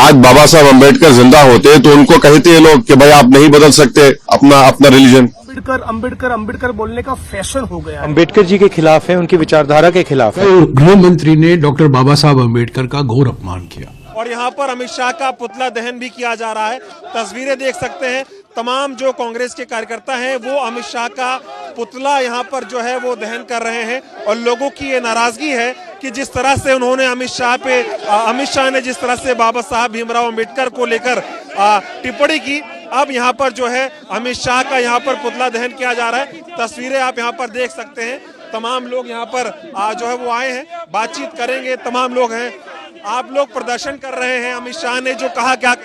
आज बाबा साहब अम्बेडकर जिंदा होते तो उनको कहते हैं लोग कि भाई आप नहीं बदल सकते अपना रिलीजन। अम्बेडकर बोलने का फैशन हो गया। अम्बेडकर जी के खिलाफ है, उनकी विचारधारा के खिलाफ है। गृह मंत्री ने डॉक्टर बाबा साहब अम्बेडकर का घोर अपमान किया। और यहाँ पर अमित शाह का पुतला दहन भी किया जा रहा है। तस्वीरें देख सकते हैं, तमाम जो कांग्रेस के कार्यकर्ता हैं वो अमित शाह का पुतला यहाँ पर जो है वो दहन कर रहे हैं। और लोगों की ये नाराजगी है कि जिस तरह से उन्होंने अमित शाह ने जिस तरह से बाबा साहब भीमराव अम्बेडकर को लेकर टिप्पणी की, अब यहाँ पर जो है अमित शाह का यहाँ पर पुतला दहन किया जा रहा है। तस्वीरें आप यहाँ पर देख सकते हैं, तमाम लोग यहाँ पर जो है वो आए हैं, बातचीत करेंगे। तमाम लोग हैं, आप लोग प्रदर्शन कर रहे हैं। अमित शाह ने जो कहा, क्या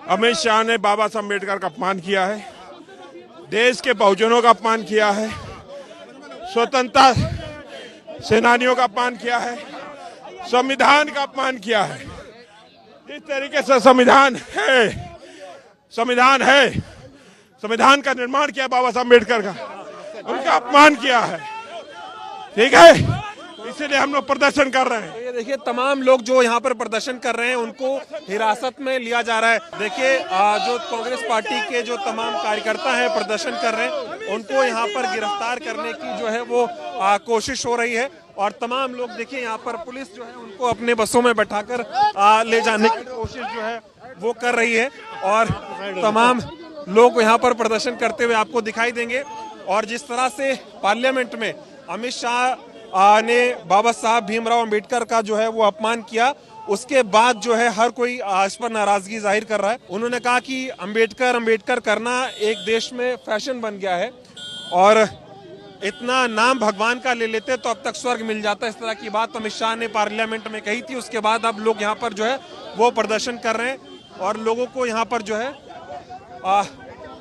अमित शाह ने बाबा साहब अम्बेडकर का अपमान किया है, देश के बहुजनों का अपमान किया है, स्वतंत्रता सेनानियों का अपमान किया है, संविधान का अपमान किया है। इस तरीके से संविधान का निर्माण किया बाबा साहब अम्बेडकर का, उनका अपमान किया है। ठीक है, इसीलिए हम लोग प्रदर्शन कर रहे हैं। ये देखिए, तमाम लोग जो यहाँ पर प्रदर्शन कर रहे हैं उनको हिरासत में लिया जा रहा है। देखिए, जो कांग्रेस पार्टी के जो तमाम कार्यकर्ता हैं प्रदर्शन कर रहे हैं, उनको यहाँ पर गिरफ्तार करने की जो है वो कोशिश हो रही है। और तमाम लोग देखिए, यहाँ पर पुलिस जो है उनको अपने बसों में बैठाकर ले जाने की कोशिश जो है वो कर रही है। और तमाम लोग यहाँ पर प्रदर्शन करते हुए आपको दिखाई देंगे। और जिस तरह से पार्लियामेंट में अमित शाह ने बाबा साहब भीमराव अम्बेडकर का जो है वो अपमान किया, उसके बाद जो है हर कोई इस पर नाराजगी जाहिर कर रहा है। उन्होंने कहा कि अम्बेडकर करना एक देश में फैशन बन गया है और इतना नाम भगवान का ले लेते तो अब तक स्वर्ग मिल जाता। इस तरह की बात अमित शाह ने पार्लियामेंट में कही थी। उसके बाद अब लोग यहाँ पर जो है वो प्रदर्शन कर रहे हैं और लोगों को यहाँ पर जो है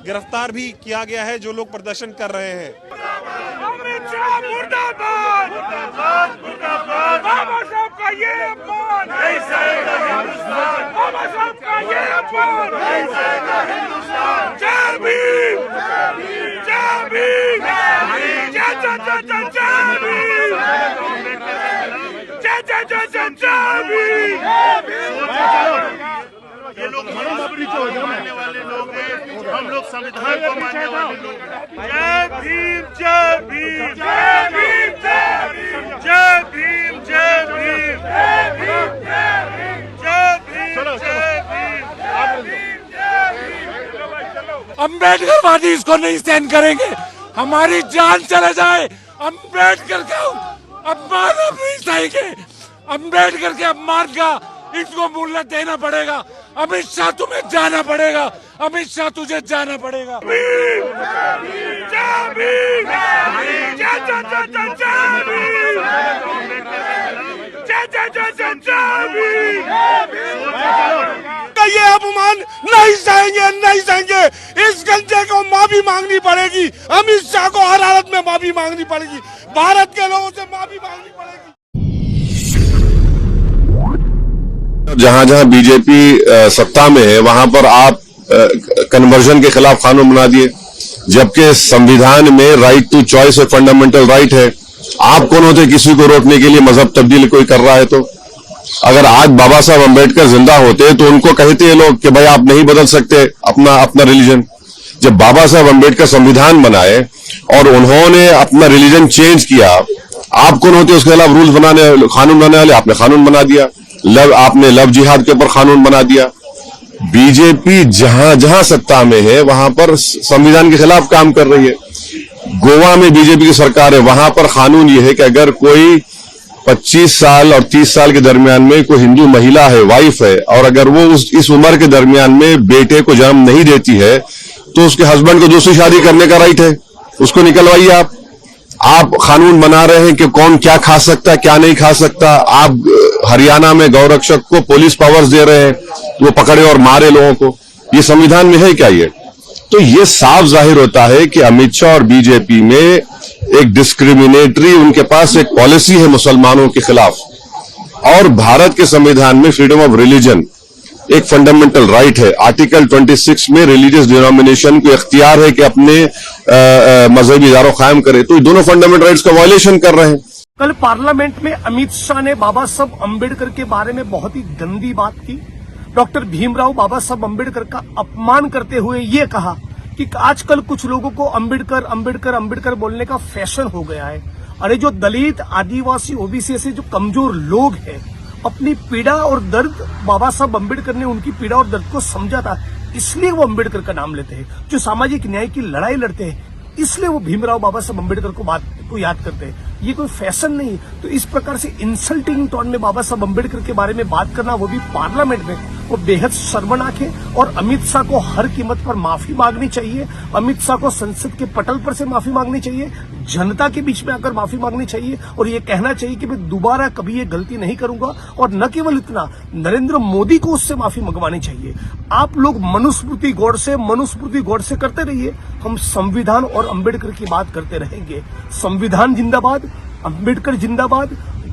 गिरफ्तार भी किया गया है जो लोग प्रदर्शन कर रहे हैं। अमित शाह मुर्दाबाद, बाबा साहब का ये अपमान नहीं सहेगा हिंदुस्तान, बाबा साहब का ये अपमान नहीं सहेगा हिंदुस्तान। जय भीम, जय भीम, जय जय जय जय जय भीम, जय जय जय जय जय भीम। ये लोग मानने वाले लोग हैं, हम लोग संविधान को मानने वाले लोग हैं। जय भीम, जय भीम, जय भीम, जय भीम, जय भीम, जय भीम, जय भीम, जय भीम, जय भीम। अम्बेडकरवादी इसको नहीं सहन करेंगे, हमारी जान चले जाए, अम्बेडकर का अपमान हम नहीं सहेंगे। अम्बेडकर के अपमान का इसको मूल्य देना पड़ेगा। अमित शाह तुम्हें जाना पड़ेगा, अमित शाह तुझे जाना पड़ेगा। ये अपमान नहीं सहेंगे, नहीं सहेंगे। इस गंजे को माफी मांगनी पड़ेगी, अमित शाह को हर हालत में माफी मांगनी पड़ेगी, भारत के लोगों से माफी मांगनी पड़ेगी। जहां जहां बीजेपी सत्ता में है वहां पर आप कन्वर्जन के खिलाफ कानून बना दिए, जबकि संविधान में राइट टू चॉइस एक फंडामेंटल राइट है। आप कौन होते किसी को रोकने के लिए मजहब तब्दील कोई कर रहा है? तो अगर आज बाबा साहब अम्बेडकर जिंदा होते तो उनको कहते हैं लोग कि भाई आप नहीं बदल सकते अपना रिलीजन। जब बाबा साहब अम्बेडकर संविधान बनाए और उन्होंने अपना रिलीजन चेंज किया, आप कौन होते उसके खिलाफ रूल्स कानून बनाने वाले? आपने कानून बना दिया। आपने लव जिहाद के ऊपर कानून बना दिया। बीजेपी जहां जहां सत्ता में है वहां पर संविधान के खिलाफ काम कर रही है। गोवा में बीजेपी की सरकार है, वहां पर कानून यह है कि अगर कोई 25 साल और 30 साल के दरमियान में कोई हिंदू महिला है, वाइफ है, और अगर वो इस उम्र के दरमियान में बेटे को जन्म नहीं देती है तो उसके हस्बैंड को दूसरी शादी करने का राइट है, उसको निकलवाइए। आप कानून बना रहे हैं कि कौन क्या खा सकता है, क्या नहीं खा सकता। आप हरियाणा में गौरक्षक को पुलिस पावर्स दे रहे हैं, वो पकड़े और मारे लोगों को। ये संविधान में है क्या? ये तो ये साफ जाहिर होता है कि अमित शाह और बीजेपी में एक डिस्क्रिमिनेटरी, उनके पास एक पॉलिसी है मुसलमानों के खिलाफ। और भारत के संविधान में फ्रीडम ऑफ रिलीजन एक फंडामेंटल राइट है। आर्टिकल 26 में रिलीजियस डिनोमिनेशन को इख्तियार है कि अपने मजहबी इदारों कायम करे। तो ये दोनों फंडामेंटल राइट्स का वायलेशन कर रहे हैं। कल पार्लियामेंट में अमित शाह ने बाबा साहब अम्बेडकर के बारे में बहुत ही गंदी बात की। डॉक्टर भीमराव बाबा साहब अम्बेडकर का अपमान करते हुए ये कहा कि आजकल कुछ लोगों को अम्बेडकर अम्बेडकर अम्बेडकर बोलने का फैशन हो गया है। अरे जो दलित, आदिवासी, ओबीसी से जो कमजोर लोग हैं, अपनी पीड़ा और दर्द बाबा साहब अम्बेडकर ने उनकी पीड़ा और दर्द को समझा था, इसलिए वो अम्बेडकर का नाम लेते हैं। जो सामाजिक न्याय की लड़ाई लड़ते हैं, इसलिए वो भीमराव बाबा साहब अम्बेडकर को याद करते हैं। ये कोई फैशन नहीं। तो इस प्रकार से इंसल्टिंग टोन में बाबा साहब अम्बेडकर के बारे में बात करना, वो भी पार्लियामेंट में, वो बेहद शर्मनाक है। और अमित शाह को हर कीमत पर माफी मांगनी चाहिए। अमित शाह को संसद के पटल पर से माफी मांगनी चाहिए, जनता के बीच में आकर माफी मांगनी चाहिए और ये कहना चाहिए कि मैं दोबारा कभी ये गलती नहीं करूंगा। और न केवल इतना, नरेंद्र मोदी को उससे माफी मंगवानी चाहिए। आप लोग मनुस्मृति गौड़ से करते रहिए, हम संविधान और अम्बेडकर की बात करते रहेंगे। संविधान जिंदाबाद, अम्बेडकर जिंदाबाद,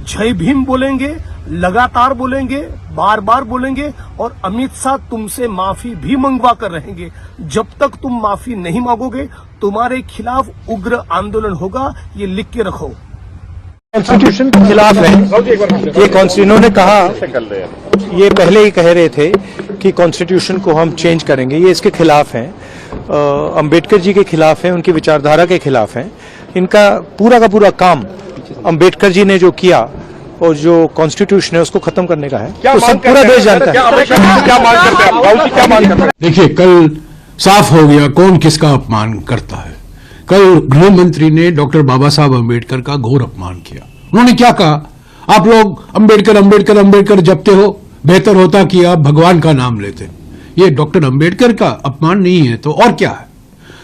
जय भीम बोलेंगे, लगातार बोलेंगे, बार बार बोलेंगे। और अमित शाह तुमसे माफी भी मंगवा कर रहेंगे। जब तक तुम माफी नहीं मांगोगे, तुम्हारे खिलाफ उग्र आंदोलन होगा, ये लिख के रखो। कॉन्स्टिट्यूशन के खिलाफ है ये। इन्होंने कहा, ये पहले ही कह रहे थे कि कॉन्स्टिट्यूशन को हम चेंज करेंगे, ये इसके खिलाफ हैं। अंबेडकर जी के खिलाफ हैं, उनकी विचारधारा के खिलाफ हैं। इनका पूरा का पूरा काम अंबेडकर जी ने जो किया और जो कॉन्स्टिट्यूशन है उसको खत्म करने का है, तो सब पूरा देश जानता है। क्या मांग करते हैं? देखिए, कल साफ हो गया कौन किसका अपमान करता है। कल गृह मंत्री ने डॉक्टर बाबा साहब अम्बेडकर का घोर अपमान किया। उन्होंने क्या कहा, आप लोग अम्बेडकर अम्बेडकर अम्बेडकर जपते हो, बेहतर होता कि आप भगवान का नाम लेते। ये डॉक्टर अम्बेडकर का अपमान नहीं है तो और क्या है।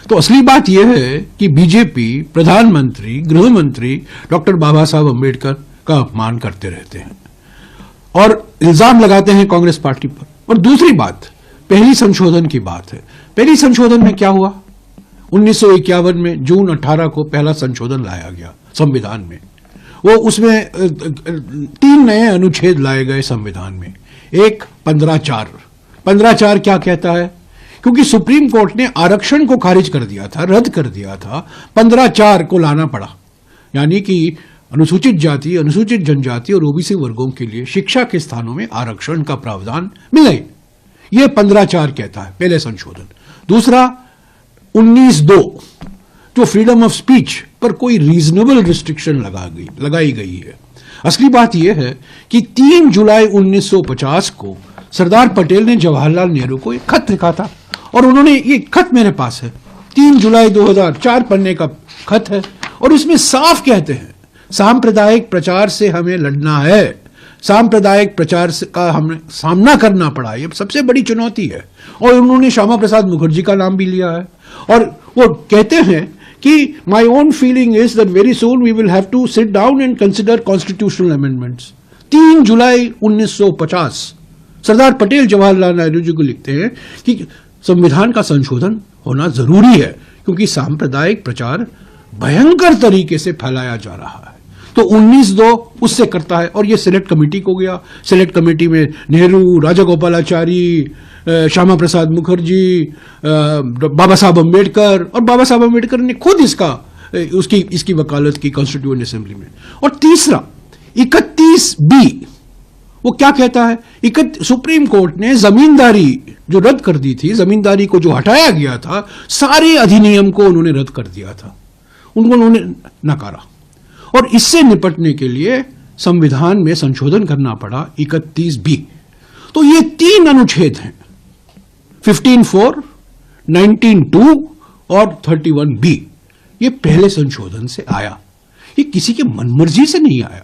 तो असली बात यह है कि बीजेपी, प्रधानमंत्री, गृह मंत्री डॉक्टर बाबा साहब अम्बेडकर का अपमान करते रहते हैं और इल्जाम लगाते हैं कांग्रेस पार्टी पर। और दूसरी बात, पहली संशोधन की बात है। पहली संशोधन में क्या हुआ? 1951 में जून 18 को पहला संशोधन लाया गया संविधान में। वो उसमें 3 नए अनुच्छेद लाए गए संविधान में। एक 15(4). 15(4) क्या कहता है? क्योंकि सुप्रीम कोर्ट ने आरक्षण को खारिज कर दिया था, रद्द कर दिया था, 15(4) को लाना पड़ा। यानी कि अनुसूचित जाति, अनुसूचित जनजाति और ओबीसी वर्गों के लिए शिक्षा के स्थानों में आरक्षण का प्रावधान मिले। यह 15(4) कहता है, पहले संशोधन। दूसरा 19(2) जो फ्रीडम ऑफ स्पीच पर कोई रीजनेबल रिस्ट्रिक्शन लगाई गई है। असली बात यह है कि 3 जुलाई 1950 को सरदार पटेल ने जवाहरलाल नेहरू को एक खत लिखा था और उन्होंने, ये खत मेरे पास है, 3 जुलाई 2000, 4 पन्ने का खत है और इसमें साफ कहते हैं सांप्रदायिक प्रचार से हमें लड़ना है। सांप्रदायिक प्रचार का हमें सामना करना पड़ा, ये सबसे बड़ी चुनौती है। और उन्होंने श्यामा प्रसाद मुखर्जी का नाम भी लिया है और वो कहते हैं कि my own feeling is that very soon we will have to sit down and consider constitutional amendments. 3 जुलाई 1950 सरदार पटेल जवाहरलाल नेहरू जी को लिखते हैं कि संविधान का संशोधन होना जरूरी है क्योंकि सांप्रदायिक प्रचार भयंकर तरीके से फैलाया जा रहा है। तो 19(2) उससे करता है और ये सिलेक्ट कमेटी को गया। सिलेक्ट कमेटी में नेहरू, राजा गोपालाचारी, श्यामा प्रसाद मुखर्जी, बाबा साहब अम्बेडकर, और बाबा साहब अम्बेडकर ने खुद इसकी वकालत की कॉन्स्टिट्यूएंट असेंबली में। और तीसरा 31(b) वो क्या कहता है? सुप्रीम कोर्ट ने जमींदारी जो रद्द कर दी थी, जमींदारी को जो हटाया गया था, सारे अधिनियम को उन्होंने रद्द कर दिया था, उन्होंने नकारा। और इससे निपटने के लिए संविधान में संशोधन करना पड़ा 31(b). तो ये 3 अनुच्छेद हैं, 15(4), 19(2) और 31(b). ये पहले संशोधन से आया, ये किसी के मनमर्जी से नहीं आया।